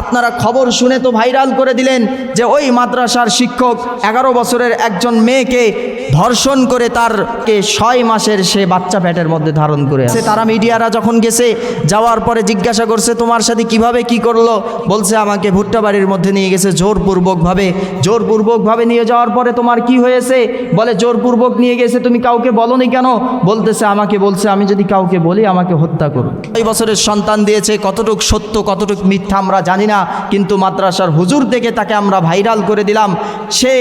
আপনারা খবর শুনে তো ভাইরাল করে দিলেন যে ওই মাদ্রাসার শিক্ষক 11 বছরের একজন মেয়েকে ধর্ষণ করে তারকে 6 মাসের সে বাচ্চা পেটের মধ্যে ধারণ করে আছে। তারা মিডিয়ারা যখন গেছে, যাওয়ার পরে জিজ্ঞাসা করছে তোমার সাথে কিভাবে কি করলো, বলছে আমাকে ভুট্টা বাড়ির মধ্যে নিয়ে গেছে জোরপূর্বকভাবে নিয়ে যাওয়ার পরে তোমার কি হয়েছে, বলে জোরপূর্বক নিয়ে গেছে, তুমি কাউকে বলোনি কেন, বলতেছে আমাকে বলছে আমি যদি কাউকে বলি আমাকে হত্যা করো। 6 বছরের সন্তান দিয়েছে, কতটুক সত্য কতটুক মিথ্যা আমরা জানি না, কিন্তু মাদ্রাসার হুজুর থেকে তাকে আমরা ভাইরাল করে দিলাম। সে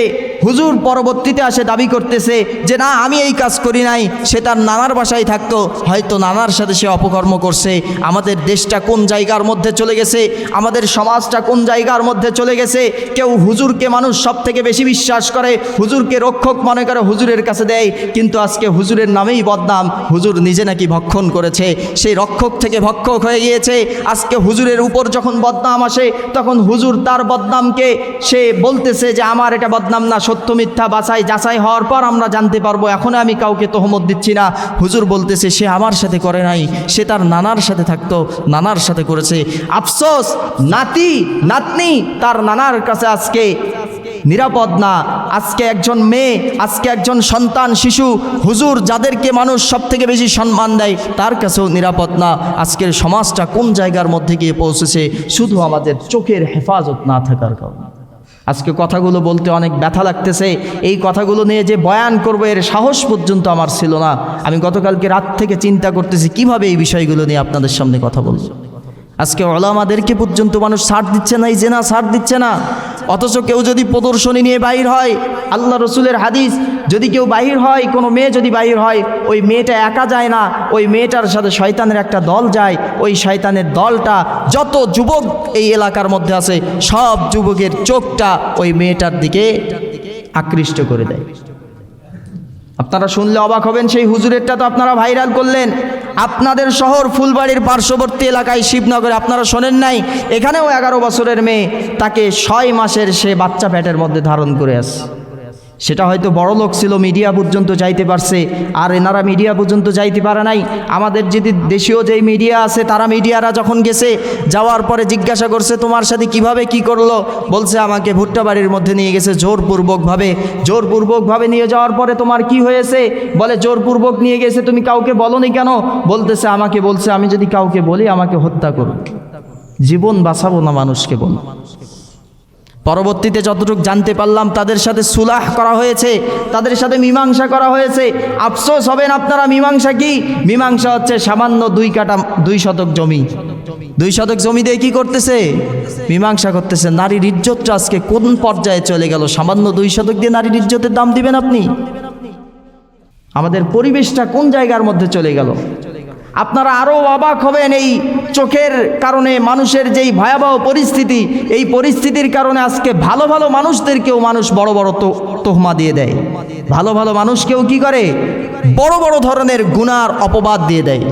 হুজুর পরবর্তীতে আসে দাবি করতেছে যে না আমি এই কাজ করি নাই, সে তার নানার বাসায় থাকতো, হয়তো নানার সাথে সে অপকর্ম করছে। আমাদের দেশটা কোন জায়গার মধ্যে চলে গেছে, আমাদের সমাজটা কোন জায়গার মধ্যে চলে গেছে। কেউ হুজুরকে মানুষ সব থেকে বেশি বিশ্বাস করে, হুজুরকে রক্ষক মনে করে, হুজুরের কাছে দেয়, কিন্তু আজকে হুজুরের নামেই বদনাম। হুজুর নিজে নাকি ভক্ষণ করেছে, সেই রক্ষক থেকে ভক্ষক হয়ে গিয়েছে। আজকে হুজুরের উপর যখন বদনাম আসে তখন হুজুর তার বদনামকে সে বলতেছে যে আমার এটা বদনাম না, সত্য মিথ্যা যাচাই হওয়ার পর আমরা জানতে পারবো, এখন আমি কাউকে তহমত দিচ্ছি না। হুজুর বলতেছে সে আমার সাথে করে নাই, সে তার নানার সাথে থাকতো, নানার সাথে করেছে। আফসোস নাতি নাতনি তার নানার কাছে আজকে নিরাপদ না। আজকে একজন মেয়ে, আজকে একজন সন্তান শিশু, হুজুর যাদেরকে মানুষ সব থেকে বেশি সম্মান দেয় তার কাছেও নিরাপদ না। আজকের সমাজটা কোন জায়গার মধ্যে গিয়ে পৌঁছেছে, শুধু আমাদের চোখের হেফাজত না থাকার কারণে। আজকে কথাগুলো বলতে অনেক ব্যথা লাগতেছে, এই কথাগুলো নিয়ে যে বয়ান করবো এর সাহস পর্যন্ত আমার ছিল না। আমি গতকালকে রাত থেকে চিন্তা করতেছি কিভাবে এই বিষয়গুলো নিয়ে আপনাদের সামনে কথা বলবো। আজকে ওলামাদেরকে পর্যন্ত মানুষ ছাড় দিচ্ছে না, এই জেনা ছাড় দিচ্ছে না। অথচ কেউ যদি প্রদর্শনী নিয়ে বাহির হয়, আল্লাহ রসুলের হাদিস, যদি কেউ বাহির হয়, কোনো মেয়ে যদি বাহির হয়, ওই মেয়েটা একা যায় না, ওই মেয়েটার সাথে শয়তানের একটা দল যায়। ওই শয়তানের দলটা যত যুবক এই এলাকার মধ্যে আছে সব যুবকের চোখটা ওই মেয়েটার দিকে আকৃষ্ট করে দেয়। আপনারা শুনলে অবাক হবেন, সেই হুজুরেরটা তো আপনারা ভাইরাল করলেন। আপনাদের শহর ফুলবাড়ির পার্শ্ববর্তী এলাকায় শিবনগরে আপনারা শোনেন নাই, এখানেও 11 বছরের মেয়ে, তাকে 6 মাসের সে বাচ্চা পেটের মধ্যে ধারণ করে আছে। সেটা হয়তো বড় লোক ছিল, মিডিয়া পর্যন্ত যাইতে পারছে, আর এনারা মিডিয়া পর্যন্ত যাইতে পারে নাই। আমাদের যদি দেশীয় যেই মিডিয়া আছে তারা মিডিয়ারা যখন গেছে, যাওয়ার পরে জিজ্ঞাসা করছে তোমার সাথে কিভাবে কি করলো, বলছে আমাকে ভুট্টা বাড়ির মধ্যে নিয়ে গেছে জোরপূর্বকভাবে নিয়ে যাওয়ার পরে তোমার কি হয়েছে, বলে জোরপূর্বক নিয়ে গেছে, তুমি কাউকে বলোনি কেন, বলতেছে আমাকে বলছে আমি যদি কাউকে বলি আমাকে হত্যা করো। জীবন বাঁচাবো না মানুষকে বল। পরবর্তীতে যতটুকু জানতে পারলাম তাদের সাথে সুলাহ করা হয়েছে, তাদের সাথে মীমাংসা করা হয়েছে। আফসোস হবেন আপনারা, মীমাংসা কি? মীমাংসা হচ্ছে সামান্য 2 শতক জমি। 2 শতক জমি দিয়ে কি করতেছে? মীমাংসা করতেছে। নারীর ইজ্জতটা আজকে কোন পর্যায়ে চলে গেল? সামান্য 2 শতক দিয়ে নারীর ইজ্জতের দাম দিবেন আপনি? আমাদের পরিবেশটা কোন জায়গার মধ্যে চলে গেল? আপনারা আরও অবাক হবেন, এই চোখের কারণে মানুষের যেই ভয়াবহ পরিস্থিতি, এই পরিস্থিতির কারণে আজকে ভালো ভালো মানুষদেরকেও মানুষ বড় বড় তোহমা দিয়ে দেয়। ভালো ভালো মানুষকেও কি করে? বড় বড় ধরনের গুনার অপবাদ দিয়ে দেয়।